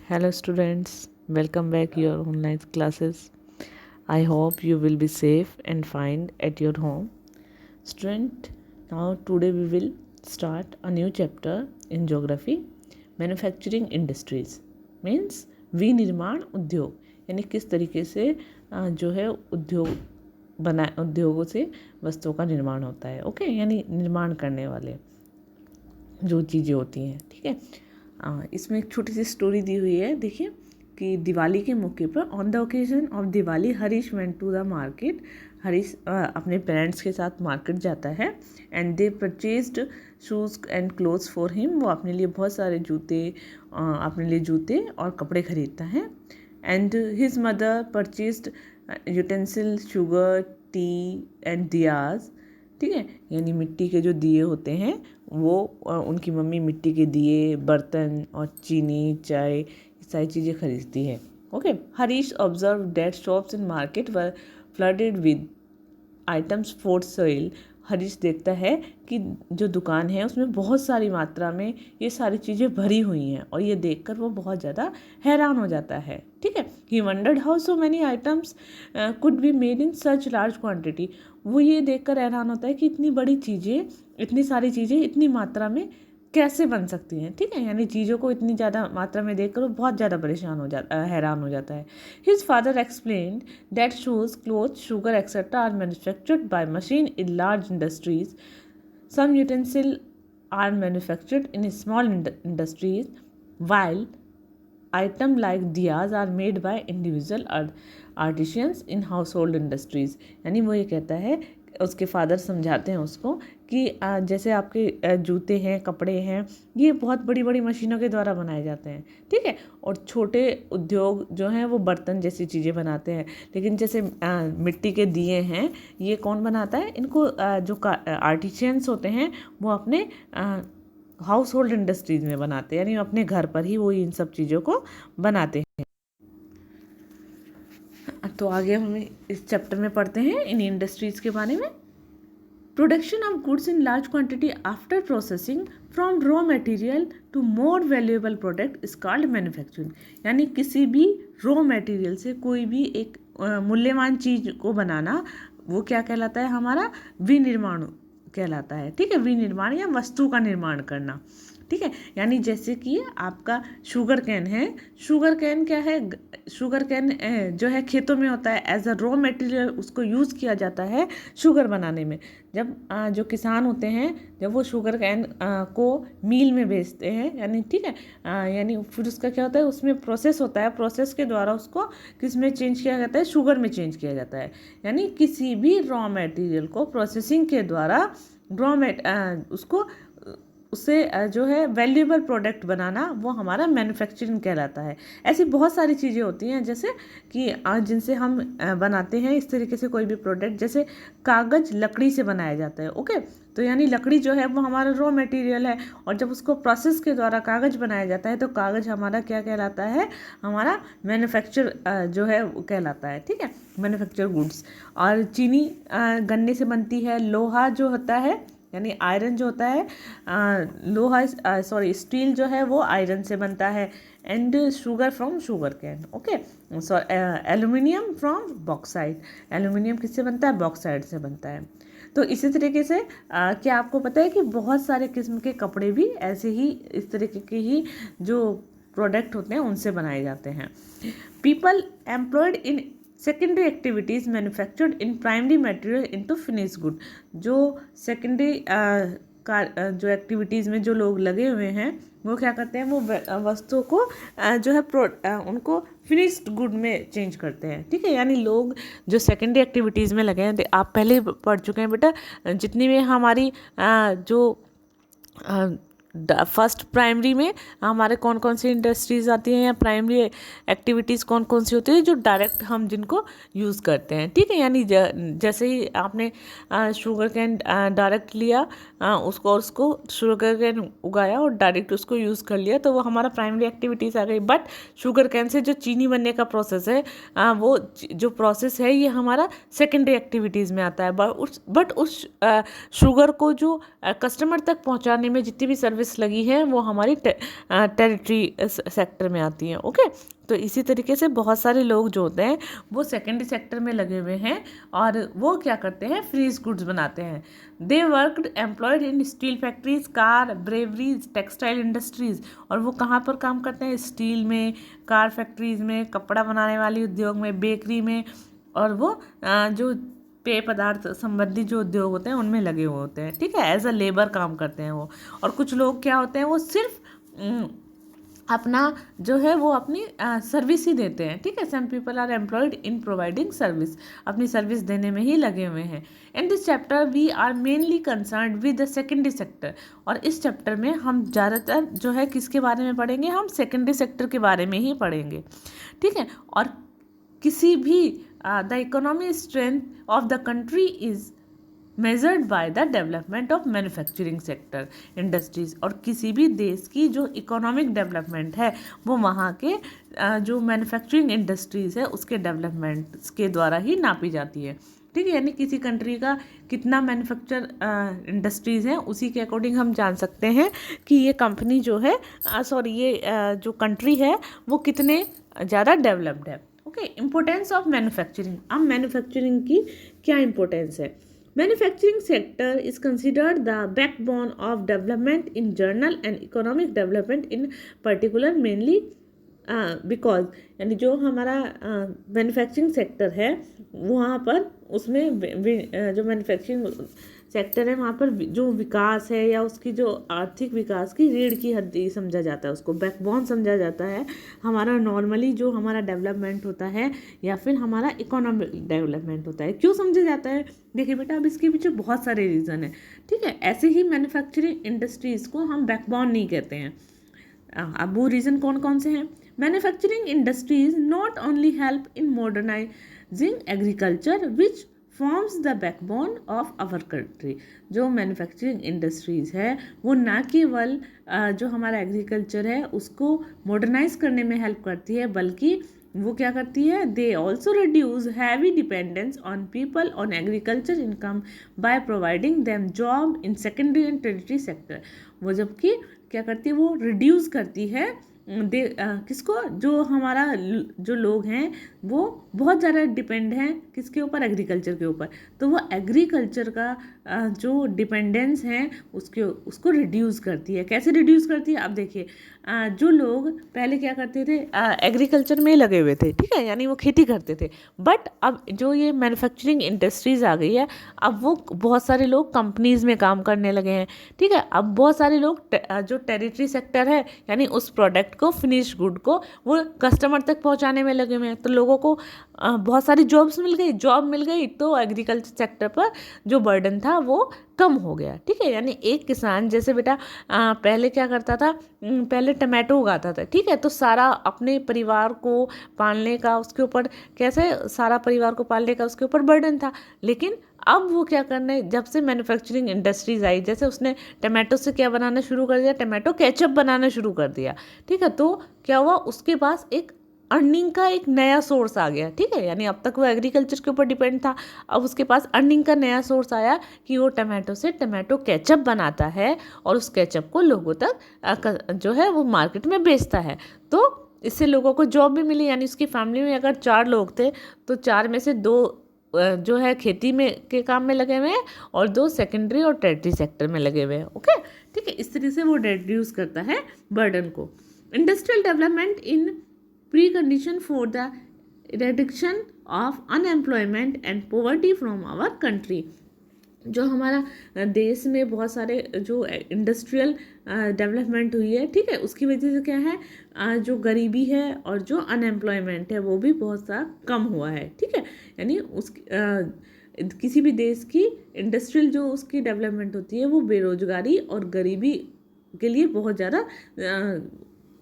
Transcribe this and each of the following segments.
Hello students, welcome back your online classes. I hope you will be safe and fine at your home. Student, now today we will start a new chapter in geography, manufacturing industries. Means विनिर्माण उद्योग, यानी किस तरीके से जो है उद्योगों से वस्तुओं का निर्माण होता है। ओके, यानी निर्माण करने वाले जो चीज़ें होती हैं। ठीक है, इसमें एक छोटी सी स्टोरी दी हुई है। देखिए कि दिवाली के मौके पर on the occasion of Diwali Harish went to the market. Harish अपने पेरेंट्स के साथ मार्केट जाता है and they purchased shoes and clothes for him. वो अपने लिए बहुत सारे जूते और कपड़े खरीदता है। And his mother purchased utensil, sugar, tea and diyas. ठीक है, यानी मिट्टी के जो दिए होते हैं वो उनकी मम्मी मिट्टी के दिए, बर्तन और चीनी, चाय, सारी चीज़ें खरीदती है। Okay, Harish observe that shops in market were flooded with items for sale. Harish देखता है कि जो दुकान है उसमें बहुत सारी मात्रा में ये सारी चीज़ें भरी हुई हैं और ये देखकर वो बहुत ज़्यादा हैरान हो जाता है। ठीक है, he wondered how so many items could be made in such large quantity. वो ये देखकर हैरान होता है कि इतनी सारी चीज़ें इतनी मात्रा में कैसे बन सकती हैं। ठीक है, यानी चीज़ों को इतनी ज़्यादा मात्रा में देखकर वो बहुत ज़्यादा हैरान हो जाता है। His father explained that shoes, clothes, sugar etcetera are manufactured by machine in large industries. Some utensil are manufactured in small industries while item like diyas are made by individual artisans in household industries। यानी वो ये कहता है, उसके father समझाते हैं उसको कि जैसे आपके जूते हैं, कपड़े हैं, ये बहुत बड़ी बड़ी मशीनों के द्वारा बनाए जाते हैं। ठीक है, और छोटे उद्योग जो हैं वो बर्तन जैसी चीज़ें बनाते हैं। लेकिन जैसे मिट्टी के दिए हैं, ये कौन बनाता है? इनको जो आर्टिशियंस होते हैं वो अपने हाउस होल्ड इंडस्ट्रीज में बनाते हैं, यानी अपने घर पर ही वो इन सब चीज़ों को बनाते हैं। तो आगे हम इस चैप्टर में पढ़ते हैं इन इंडस्ट्रीज के बारे में। Production of goods in large quantity after processing from raw material to more valuable product is called manufacturing. यानी किसी भी रॉ मटेरियल से कोई भी एक मूल्यवान चीज़ को बनाना, वो क्या कहलाता है? हमारा विनिर्माण कहलाता है। ठीक है, विनिर्माण या वस्तु का निर्माण करना। ठीक है, यानी जैसे कि आपका शुगर कैन है। शुगर कैन क्या है? शुगर कैन जो है खेतों में होता है, एज अ रॉ मटेरियल उसको यूज़ किया जाता है शुगर बनाने में। जब जो किसान होते हैं, जब वो शुगर कैन को मील में बेचते हैं, यानी ठीक है, यानी फिर उसका क्या होता है, उसमें प्रोसेस होता है, प्रोसेस के द्वारा उसको किस में चेंज किया जाता है? शुगर में चेंज किया जाता है। यानी किसी भी रॉ मटेरियल को प्रोसेसिंग के द्वारा उससे जो है वैल्यूएबल प्रोडक्ट बनाना, वो हमारा मैन्युफैक्चरिंग कहलाता है। ऐसी बहुत सारी चीज़ें होती हैं जैसे कि जिनसे हम बनाते हैं इस तरीके से कोई भी प्रोडक्ट। जैसे कागज़ लकड़ी से बनाया जाता है। ओके, तो यानी लकड़ी जो है वो हमारा रॉ मटेरियल है, और जब उसको प्रोसेस के द्वारा कागज़ बनाया जाता है तो कागज़ हमारा क्या कहलाता है? हमारा मैन्युफैक्चर जो है वो कहलाता है। ठीक है, मैन्युफैक्चर गुड्स। और चीनी गन्ने से बनती है। लोहा जो होता है, यानी आयरन जो होता है, स्टील जो है वो आयरन से बनता है। And sugar from sugar cane. Okay, aluminium from bauxite. Aluminium किससे बनता है? बॉक्साइट से बनता है। तो इसी तरीके से क्या आपको पता है कि बहुत सारे किस्म के कपड़े भी ऐसे ही इस तरीके के ही जो प्रोडक्ट होते हैं उनसे बनाए जाते हैं। People employed in secondary activities manufactured in primary material into finish good. जो सेकेंडरी जो एक्टिविटीज़ में जो लोग लगे हुए हैं वो क्या करते हैं? वो वस्तुओं को जो है उनको फिनिश्ड गुड में चेंज करते हैं। ठीक है, यानी लोग जो सेकेंडरी एक्टिविटीज़ में लगे हैं, आप पहले पढ़ चुके हैं बेटा, जितनी भी हमारी जो फर्स्ट प्राइमरी में हमारे कौन कौन सी इंडस्ट्रीज़ आती हैं या प्राइमरी एक्टिविटीज़ कौन कौन सी होती है जो डायरेक्ट हम जिनको यूज़ करते हैं। ठीक है, यानी जैसे ही आपने शुगर कैन डायरेक्ट लिया उसको शुगर केन उगाया और डायरेक्ट उसको यूज़ कर लिया, तो वो हमारा प्राइमरी एक्टिविटीज़ आ गई। बट शुगर केन से जो चीनी बनने का प्रोसेस है, वो जो प्रोसेस है ये हमारा सेकेंडरी एक्टिविटीज़ में आता है। बट उस शुगर को जो कस्टमर तक पहुंचाने में जितनी भी सर्विस लगी है वो हमारी टेरिटरी सेक्टर में आती है। ओके, तो इसी तरीके से बहुत सारे लोग जो होते हैं वो सेकेंडरी सेक्टर में लगे हुए हैं और वो क्या करते हैं, फ्रीज गुड्स बनाते हैं। They worked employed in steel factories, car, breweries, textile industries. और वो कहाँ पर काम करते हैं, स्टील में, कार फैक्ट्रीज में, कपड़ा बनाने वाली उद्योग में, बेकरी में, और वो जो पेय पदार्थ संबंधी जो उद्योग होते हैं उनमें लगे हुए होते हैं। ठीक है, एज अ लेबर काम करते हैं वो। और कुछ लोग क्या होते हैं, वो सिर्फ अपना जो है वो अपनी सर्विस ही देते हैं। ठीक है, some people are employed in providing service, अपनी सर्विस देने में ही लगे हुए हैं। In this chapter we are mainly concern with the secondary sector. और इस चैप्टर में हम ज़्यादातर जो है किसके बारे में पढ़ेंगे, हम सेकेंडरी सेक्टर के बारे में ही पढ़ेंगे। ठीक है, और किसी भी the economy strength of the country is measured by the development of manufacturing sector industries. और किसी भी देश की जो इकोनॉमिक डेवलपमेंट है वो वहाँ के जो मैन्युफैक्चरिंग इंडस्ट्रीज़ है उसके डेवलपमेंट के द्वारा ही नापी जाती है। ठीक है, यानी किसी कंट्री का कितना मैन्युफैक्चर इंडस्ट्रीज़ हैं उसी के अकॉर्डिंग हम जान सकते हैं कि ये कंपनी जो है ये जो कंट्री है वो कितने ज़्यादा डेवलप्ड है। Okay, importance of manufacturing. अब मैन्युफैक्चरिंग की क्या इम्पोर्टेंस है। Manufacturing sector is considered the backbone of development in general and economic development in particular, mainly because यानी जो हमारा मैन्युफैक्चरिंग सेक्टर है वहाँ पर उसमें जो मैन्युफैक्चरिंग सेक्टर है वहाँ पर जो विकास है या उसकी जो आर्थिक विकास की रीढ़ की हड्डी समझा जाता है, उसको बैकबोन समझा जाता है। हमारा नॉर्मली जो हमारा डेवलपमेंट होता है या फिर हमारा इकोनॉमिक डेवलपमेंट होता है, क्यों समझा जाता है, देखिए बेटा अब इसके पीछे बहुत सारे रीज़न है। ठीक है, ऐसे ही मैन्युफैक्चरिंग इंडस्ट्रीज़ को हम बैकबोन नहीं कहते हैं। अब वो रीज़न कौन कौन से हैं। Manufacturing industries not only help in modernising agriculture which forms the backbone of our country. जो मैन्युफैक्चरिंग इंडस्ट्रीज़ है वो ना केवल जो हमारा एग्रीकल्चर है उसको मॉडर्नाइज करने में हेल्प करती है, बल्कि वो क्या करती है, they also reduce heavy dependence on people on agriculture income by providing them job in secondary and territory sector. वो जबकि क्या करती है, वो रिड्यूस करती है किसको, जो हमारा जो लोग हैं वो बहुत ज़्यादा डिपेंड हैं किसके ऊपर, एग्रीकल्चर के ऊपर। तो वो एग्रीकल्चर का जो डिपेंडेंस है उसको रिड्यूस करती है। कैसे रिड्यूस करती है, अब देखिए जो लोग पहले क्या करते थे, एग्रीकल्चर में लगे हुए थे, ठीक है, यानी वो खेती करते थे। बट अब जो ये मैन्युफैक्चरिंग इंडस्ट्रीज आ गई है, अब वो बहुत सारे लोग कंपनीज़ में काम करने लगे हैं। ठीक है, अब बहुत सारे लोग जो टेरिटरी सेक्टर है यानी उस प्रोडक्ट को, फिनिश गुड को वो कस्टमर तक पहुंचाने में लगे हुए हैं। तो लोगों को बहुत सारी जॉब मिल गई तो एग्रीकल्चर सेक्टर पर जो बर्डन था वो कम हो गया। ठीक है, यानी एक किसान जैसे बेटा पहले क्या करता था, पहले टमाटो उगाता था। ठीक है, तो सारा अपने परिवार को पालने का उसके ऊपर उसके ऊपर बर्डन था। लेकिन अब वो क्या करना है, जब से मैन्युफैक्चरिंग इंडस्ट्रीज आई, जैसे उसने टमाटो से क्या बनाना शुरू कर दिया, टमाटो केचप बनाना शुरू कर दिया। ठीक है, तो क्या हुआ, उसके पास एक अर्निंग का एक नया सोर्स आ गया। ठीक है, यानी अब तक वो एग्रीकल्चर के ऊपर डिपेंड था, अब उसके पास अर्निंग का नया सोर्स आया कि वो टमाटो से टमाटो केचप बनाता है और उस केचप को लोगों तक जो है वो मार्केट में बेचता है। तो इससे लोगों को जॉब भी मिली, यानी उसकी फैमिली में अगर 4 लोग थे तो 4 में से 2 जो है खेती में के काम में लगे हुए हैं और 2 सेकेंडरी और टेरिटरी सेक्टर में लगे हुए हैं। ओके, ठीक है, इस तरह से वो रिड्यूस करता है बर्डन को। Industrial development in precondition for the reduction of unemployment and poverty from our country. जो हमारा देश में बहुत सारे जो इंडस्ट्रियल डेवलपमेंट हुई है, ठीक है, उसकी वजह से क्या है, जो गरीबी है और जो अनएम्प्लॉयमेंट है वो भी बहुत सा कम हुआ है। ठीक है, यानी किसी भी देश की इंडस्ट्रियल जो उसकी डेवलपमेंट होती है वो बेरोजगारी और गरीबी के लिए बहुत ज़्यादा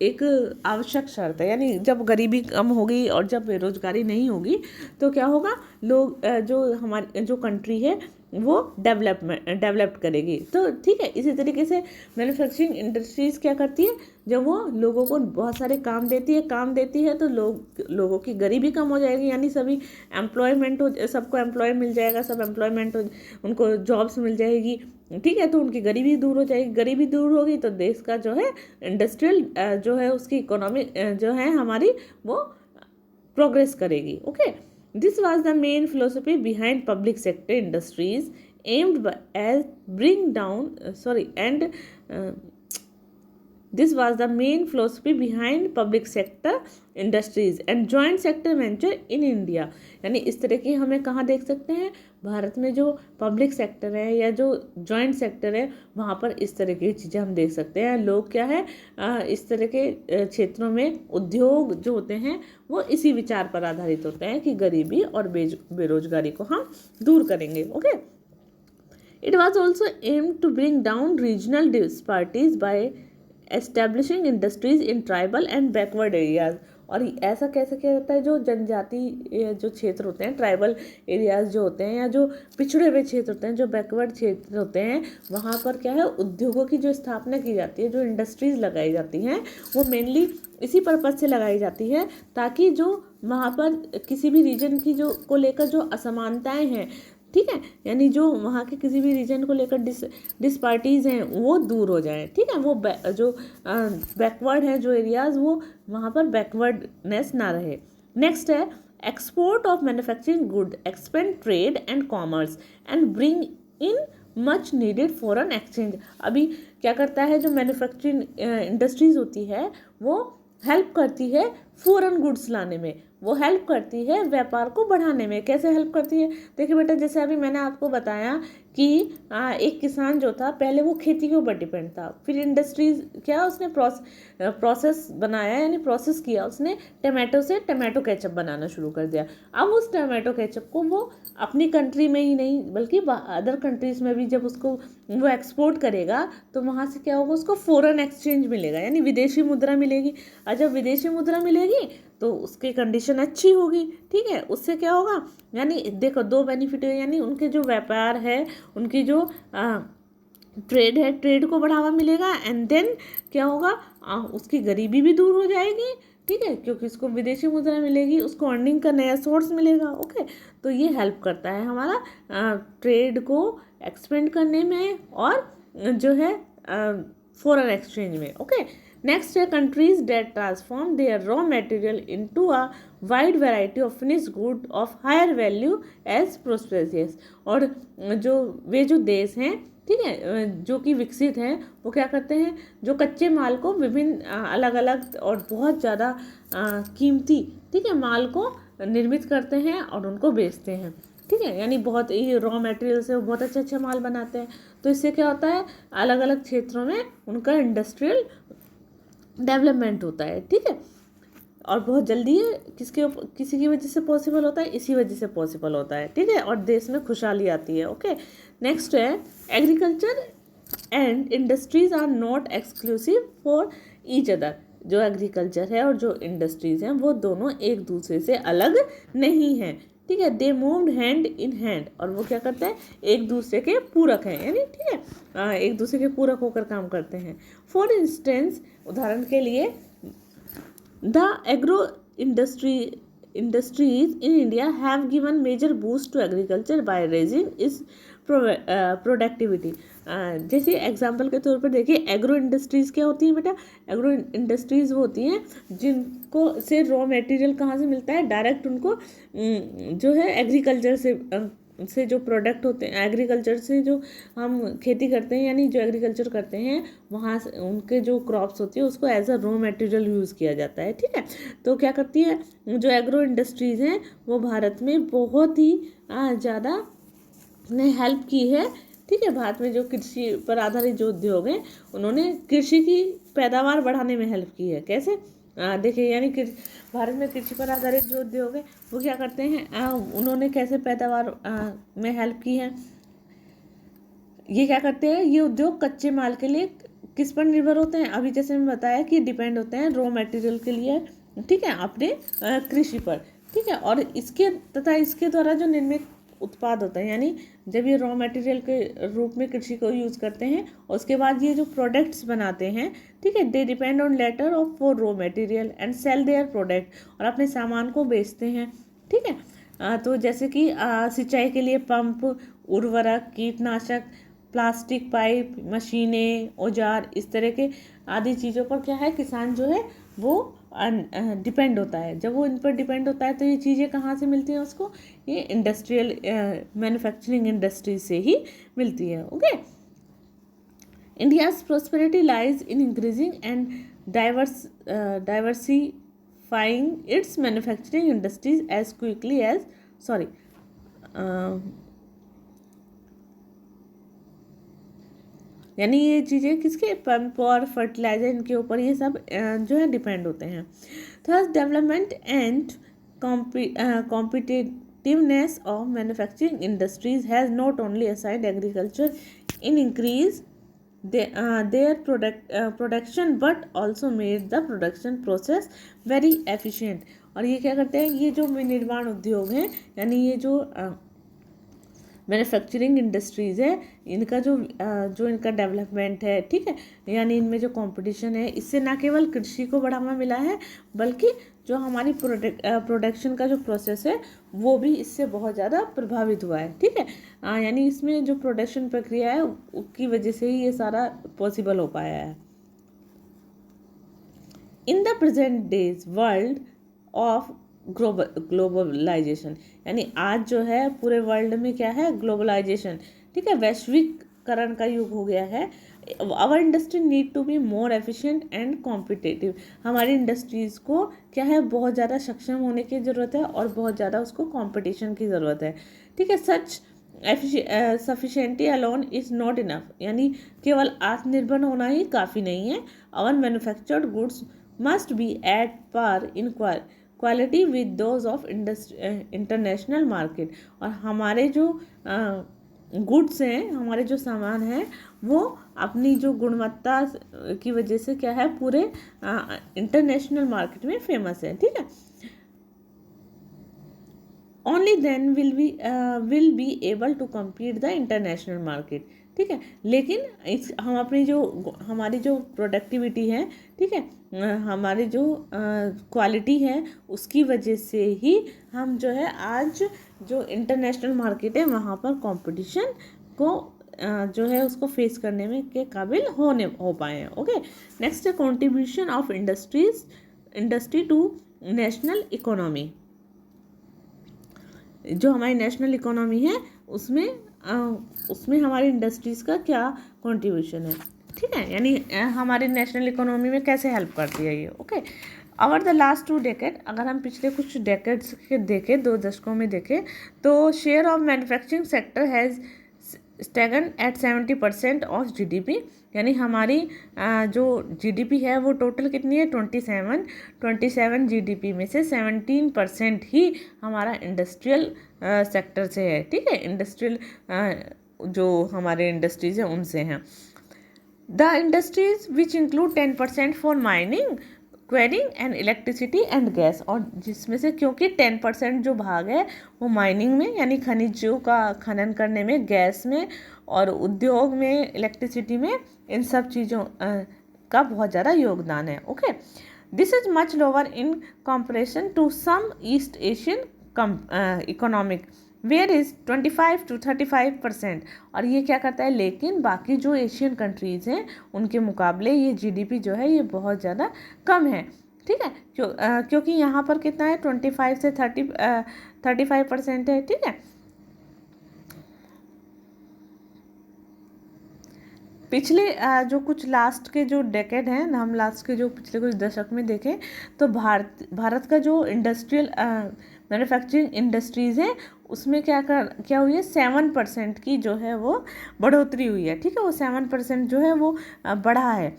एक आवश्यक शर्त है। यानी जब गरीबी कम होगी और जब बेरोजगारी नहीं होगी तो क्या होगा, लोग जो हमारी जो कंट्री है वो डेवलप्ड करेगी। तो ठीक है, इसी तरीके से मैन्युफैक्चरिंग इंडस्ट्रीज़ क्या करती है, जब वो लोगों को बहुत सारे काम देती है तो लोगों की गरीबी कम हो जाएगी, यानी सभी सबको एम्प्लॉय मिल जाएगा, सब एम्प्लॉयमेंट उनको जॉब्स मिल जाएगी। ठीक है, तो उनकी गरीबी दूर हो जाएगी, गरीबी दूर होगी तो देश का जो है इंडस्ट्रियल जो है उसकी इकोनॉमी जो है हमारी वो प्रोग्रेस करेगी। Okay, this was the main philosophy behind public sector industries aimed as bring down and This was the main philosophy behind public sector industries and joint sector venture in India। यानी इस तरह की हमें कहाँ देख सकते हैं, भारत में जो पब्लिक सेक्टर है या जो जॉइंट सेक्टर है वहाँ पर इस तरह की चीज़ें हम देख सकते हैं। लोग क्या है इस तरह के क्षेत्रों में उद्योग जो होते हैं वो इसी विचार पर आधारित होते हैं कि गरीबी और बेरोजगारी को हम दूर करेंगे। Okay, it was also aim to bring down regional disparities by establishing industries in tribal and backward areas. और ऐसा कैसे क्या होता है, जो जनजाति जो क्षेत्र होते हैं, ट्राइबल एरियाज जो होते हैं या जो पिछड़े हुए क्षेत्र होते हैं, जो बैकवर्ड क्षेत्र होते हैं, वहाँ पर क्या है उद्योगों की जो स्थापना की जाती है, जो इंडस्ट्रीज लगाई जाती हैं वो मेनली इसी पर्पज़ से लगाई जाती है ताकि जो वहाँ पर किसी भी रीजन की जो को लेकर जो असमानताएँ हैं, ठीक है, यानी जो वहाँ के किसी भी रीजन को लेकर डिस्पार्टीज़ हैं वो दूर हो जाए। ठीक है, वो जो बैकवर्ड है जो एरियाज़ वो वहाँ पर बैकवर्डनेस ना रहे। नेक्स्ट है export of manufacturing good, expand trade and commerce and bring in much needed foreign exchange. अभी क्या करता है, जो मैन्युफैक्चरिंग इंडस्ट्रीज़ होती है वो हेल्प करती है फॉरेन गुड्स लाने में, वो हेल्प करती है व्यापार को बढ़ाने में। कैसे हेल्प करती है, देखिए बेटा, जैसे अभी मैंने आपको बताया कि एक किसान जो था पहले वो खेती के ऊपर डिपेंड था, फिर इंडस्ट्रीज क्या उसने प्रोसेस बनाया, यानी प्रोसेस किया, उसने टमाटो से टमाटो केचप बनाना शुरू कर दिया। अब उस टमाटो केचप को वो अपनी कंट्री में ही नहीं बल्कि अदर कंट्रीज़ में भी जब उसको वो एक्सपोर्ट करेगा तो वहाँ से क्या होगा, उसको फॉरेन एक्सचेंज मिलेगा, यानी विदेशी मुद्रा मिलेगी। और जब विदेशी मुद्रा मिलेगी तो उसकी कंडीशन अच्छी होगी। ठीक है, उससे क्या होगा, यानी देखो दो बेनिफिट है, यानी उनके जो व्यापार है, उनकी जो ट्रेड है, ट्रेड को बढ़ावा मिलेगा एंड देन क्या होगा, उसकी गरीबी भी दूर हो जाएगी। ठीक है, क्योंकि उसको विदेशी मुद्रा मिलेगी, उसको अर्निंग का नया सोर्स मिलेगा। ओके, तो ये हेल्प करता है हमारा ट्रेड को एक्सपेंड करने में और जो है फॉरेन एक्सचेंज में। ओके, नेक्स्ट है countries that transform their raw material into a wide variety of finish good of higher value as prosperous. और जो देश हैं, ठीक है, जो कि विकसित हैं, वो क्या करते हैं, जो कच्चे माल को विभिन्न अलग अलग और बहुत ज़्यादा कीमती, ठीक है, माल को निर्मित करते हैं और उनको बेचते हैं। ठीक है, यानी बहुत ही रॉ मटेरियल से वो बहुत अच्छा माल बनाते हैं। तो इससे क्या होता है, अलग अलग क्षेत्रों में उनका इंडस्ट्रियल डेवलपमेंट होता है। ठीक है, और बहुत जल्दी है किसी की वजह से पॉसिबल होता है, इसी वजह से पॉसिबल होता है। ठीक है, और देश में खुशहाली आती है। ओके, नेक्स्ट है agriculture and industries are not exclusive for each other. जो एग्रीकल्चर है और जो इंडस्ट्रीज हैं वो दोनों एक दूसरे से अलग नहीं हैं। ठीक है, they moved hand in hand, और वो क्या करते हैं, एक दूसरे के पूरक हैं, यानी ठीक है एक दूसरे के पूरक होकर काम करते हैं। फॉर इंस्टेंस, उदाहरण के लिए, the agro industries in India have given major boost to agriculture by raising its productivity. जैसे एग्जांपल के तौर पर देखिए, एग्रो इंडस्ट्रीज़ क्या होती हैं बेटा, एग्रो इंडस्ट्रीज़ वो होती हैं जिनको से रॉ मटेरियल कहाँ से मिलता है, डायरेक्ट उनको जो है एग्रीकल्चर से जो प्रोडक्ट होते हैं, एग्रीकल्चर से जो हम खेती करते हैं, यानी जो एग्रीकल्चर करते हैं वहाँ से उनके जो क्रॉप्स होती है उसको as a raw material use किया जाता है। ठीक है, तो क्या करती है, जो एग्रो इंडस्ट्रीज़ हैं वो भारत में बहुत ही ज़्यादा ने हेल्प की है। ठीक है, भारत में जो कृषि पर आधारित जो उद्योग हैं उन्होंने कृषि की पैदावार बढ़ाने में हेल्प की है। कैसे, देखिए, यानी कि भारत में कृषि पर आधारित जो उद्योग है वो क्या करते हैं, उन्होंने कैसे पैदावार में हेल्प की है। ये क्या करते हैं, ये उद्योग कच्चे माल के लिए किस पर निर्भर होते हैं, अभी जैसे मैं बताया कि डिपेंड होते हैं रॉ मटेरियल के लिए, ठीक है, अपने कृषि पर। ठीक है, और इसके द्वारा जो निर्मित उत्पाद होता है, यानी जब ये रॉ मटेरियल के रूप में कृषि को यूज़ करते हैं, उसके बाद ये जो प्रोडक्ट्स बनाते हैं, ठीक है, they depend on later of for raw material and sell their product, और अपने सामान को बेचते हैं, ठीक है। तो जैसे कि सिंचाई के लिए पंप, उर्वरक, कीटनाशक, प्लास्टिक पाइप, मशीनें, औजार, इस तरह के आदि चीज़ों पर क्या है, किसान जो है वो डिपेंड होता है। जब वो इन पर डिपेंड होता है तो ये चीज़ें कहाँ से मिलती हैं उसको, ये इंडस्ट्रियल मैन्युफैक्चरिंग इंडस्ट्री से ही मिलती है। Okay, India's prosperity lies in increasing and diversifying its manufacturing industries as quickly as यानी ये चीज़ें किसके, पंप और फर्टिलाइजर, इनके ऊपर ये सब जो है डिपेंड होते हैं। Third, development and competitiveness of manufacturing industries has not only assigned agriculture in increase their production but also made the production process very efficient। और ये क्या करते हैं, ये जो निर्माण उद्योग हैं, यानी ये जो मैन्युफैक्चरिंग इंडस्ट्रीज़ है, इनका जो इनका डेवलपमेंट है, ठीक है, यानी इनमें जो कंपटीशन है, इससे ना केवल कृषि को बढ़ावा मिला है, बल्कि जो हमारी प्रोडक्शन का जो प्रोसेस है वो भी इससे बहुत ज़्यादा प्रभावित हुआ है, ठीक है। यानी इसमें जो प्रोडक्शन प्रक्रिया है उसकी वजह से ही ये सारा पॉसिबल हो पाया है। In the present days world of globalisation, यानी आज जो है पूरे वर्ल्ड में क्या है, ग्लोबलाइजेशन, ठीक है, वैश्विककरण का युग हो गया है। Our industry need to be more efficient and competitive, हमारी इंडस्ट्रीज़ को क्या है, बहुत ज़्यादा सक्षम होने की ज़रूरत है और बहुत ज़्यादा उसको कंपटीशन की ज़रूरत है, ठीक है। Such sufficiency alone is not enough, यानी केवल आत्मनिर्भर होना ही काफ़ी नहीं है। Our manufactured goods must be at par in quality with those of international market, और हमारे जो गुड्स हैं, हमारे जो सामान हैं, वो अपनी जो गुणवत्ता की वजह से क्या है, पूरे इंटरनेशनल मार्केट में फेमस है, ठीक है। Only then will be able to compete the international market, ठीक है। लेकिन हम अपनी जो हमारी जो प्रोडक्टिविटी है, ठीक है, हमारी जो क्वालिटी है, उसकी वजह से ही हम जो है आज जो इंटरनेशनल मार्केट है वहाँ पर कंपटीशन को जो है उसको फेस करने में के काबिल हो पाए हैं। ओके, नेक्स्ट है contribution of industry to national economy. जो हमारी नेशनल इकोनॉमी है उसमें हमारी इंडस्ट्रीज़ का क्या कंट्रीब्यूशन है, ठीक है, यानी हमारी नेशनल इकोनॉमी में कैसे हेल्प करती है ये। Okay, over the last 2 decade, अगर हम पिछले कुछ डेकेड्स के देखें, 2 दशकों में देखें, तो share of manufacturing sector has stagnant at 70% ऑफ जीडीपी, यानी हमारी जो जीडीपी है वो टोटल कितनी है, 27 जीडीपी में से 17% ही हमारा इंडस्ट्रियल सेक्टर से है, ठीक है, इंडस्ट्रियल जो हमारे इंडस्ट्रीज हैं उनसे हैं। The industries which include 10% for mining, quarrying and electricity and gas, और जिसमें से क्योंकि 10% जो भाग है वो माइनिंग में, यानी खनिजों का खनन करने में, गैस में, और उद्योग में, इलेक्ट्रिसिटी में, इन सब चीज़ों का बहुत ज़्यादा योगदान है। Okay, this is much lower in comparison to some East Asian economic where is 25 to 35%, और ये क्या करता है, लेकिन बाकी जो एशियन कंट्रीज़ हैं उनके मुकाबले ये जीडीपी जो है ये बहुत ज़्यादा कम है, ठीक है, क्योंकि यहाँ पर कितना है, 25 से 35% है, ठीक है। पिछले जो कुछ लास्ट के जो डेकेड हैं, हम लास्ट के जो पिछले कुछ दशक में देखें तो भारत का जो इंडस्ट्रियल मैन्युफैक्चरिंग इंडस्ट्रीज़ हैं उसमें क्या हुई है, 7% की जो है वो बढ़ोतरी हुई है, ठीक है, वो 7% जो है वो बढ़ा है।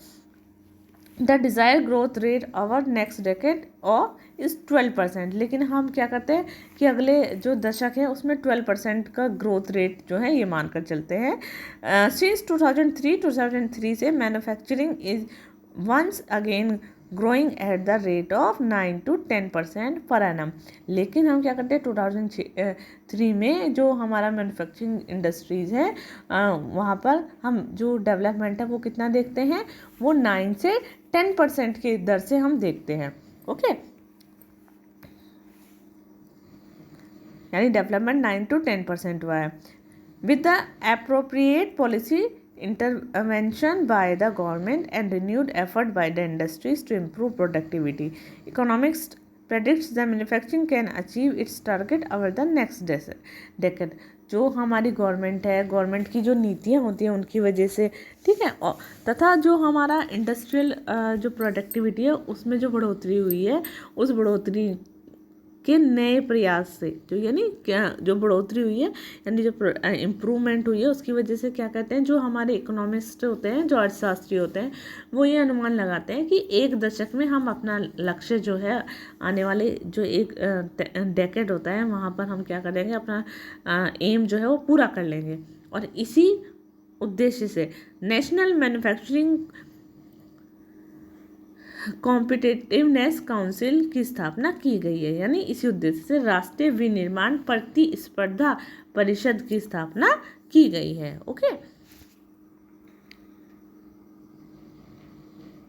The desire growth rate over next decade और इज़ 12%, लेकिन हम क्या करते हैं कि अगले जो दशक है उसमें 12% का ग्रोथ रेट जो है ये मानकर चलते हैं। सिंस 2003 से manufacturing is once again growing at the rate of 9 to 10% per annum. लेकिन हम क्या करते हैं 2003 में जो हमारा मैन्युफैक्चरिंग इंडस्ट्रीज़ है वहाँ पर हम जो डेवलपमेंट है वो कितना देखते हैं, वो 9 से 10% की दर से हम देखते हैं। ओके, यानी डेवलपमेंट 9 to 10% हुआ है। With the appropriate policy intervention by the government and renewed effort by the industries to improve productivity, economics predicts the manufacturing can achieve its target over the next decade। जो हमारी government है, government की जो नीतियाँ होती हैं उनकी वजह से, ठीक है, और तथा जो हमारा इंडस्ट्रियल जो प्रोडक्टिविटी है उसमें जो बढ़ोतरी हुई है, उस बढ़ोतरी के नए प्रयास से जो यानी क्या जो बढ़ोतरी हुई है यानी जो इम्प्रूवमेंट हुई है उसकी वजह से क्या कहते हैं, जो हमारे इकोनॉमिस्ट होते हैं, जो अर्थशास्त्री होते हैं, वो ये अनुमान लगाते हैं कि 1 दशक में हम अपना लक्ष्य जो है आने वाले जो एक डेकेड होता है वहाँ पर हम क्या करेंगे, अपना एम जो है वो पूरा कर लेंगे। और इसी उद्देश्य से नेशनल मैन्युफैक्चरिंग कॉम्पिटिटिवनेस काउंसिल की स्थापना की गई है, यानी इसी उद्देश्य से राष्ट्रीय विनिर्माण प्रतिस्पर्धा परिषद की स्थापना की गई है। ओके।